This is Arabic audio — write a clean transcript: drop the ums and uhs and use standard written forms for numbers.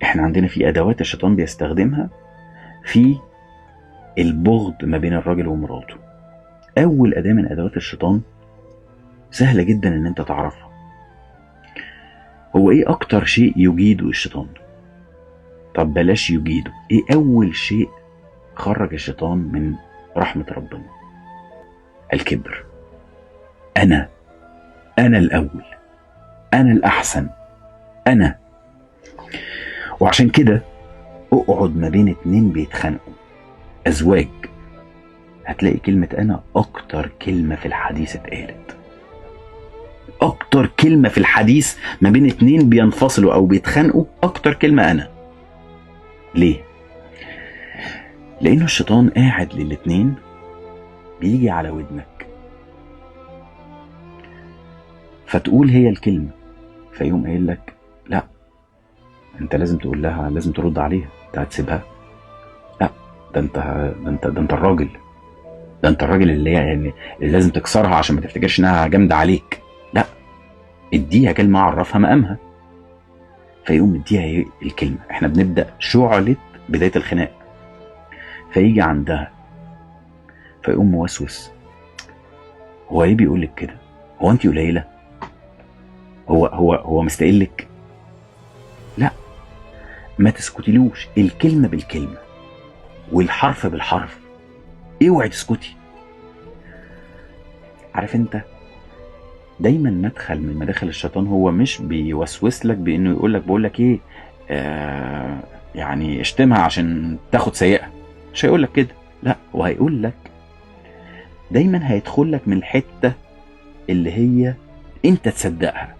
احنا عندنا في ادوات الشيطان بيستخدمها في البغض ما بين الراجل ومراته. اول اداة من ادوات الشيطان سهلة جدا ان انت تعرفها. هو ايه اكتر شيء يجيده الشيطان؟ طب بلاش يجيده، ايه اول شيء خرج الشيطان من رحمة ربنا؟ الكبر. انا الاول، انا الاحسن، انا. وعشان كده اقعد ما بين اتنين بيتخانقوا، ازواج، هتلاقي كلمة انا اكتر كلمة في الحديث اتقالت. اكتر كلمة في الحديث ما بين اتنين بينفصلوا او بيتخانقوا، اكتر كلمة انا. ليه؟ لانه الشيطان قاعد للاتنين بيجي على ودنك فتقول هي الكلمة، فيقوم قايل لك لا انت لازم تقول لها، لازم ترد عليها، انت هتسيبها؟ لا ده انت الراجل، ده انت الراجل اللي يعني اللي لازم تكسرها عشان ما تفتكرش انها جامده عليك. لا، اديها كلمه عرفها مقامها. فيقوم اديها الكلمه. احنا بنبدا شعله بدايه الخناق، فيجي عندها فيقوم موسوس، هو ليه بيقول لك كده؟ هو انت قليله؟ هو مستقلك؟ لا، ما تسكتيلوش، الكلمه بالكلمه والحرف بالحرف، اوعي تسكتي. عارف انت دايما مدخل من مداخل الشيطان هو مش بيوسوس لك بانه يقول لك بقول لك ايه، يعني اشتمها عشان تاخد سيئة، مش هيقول لك كده. لا، وهيقول لك دايما هيدخل لك من الحتة اللي هي انت تصدقها.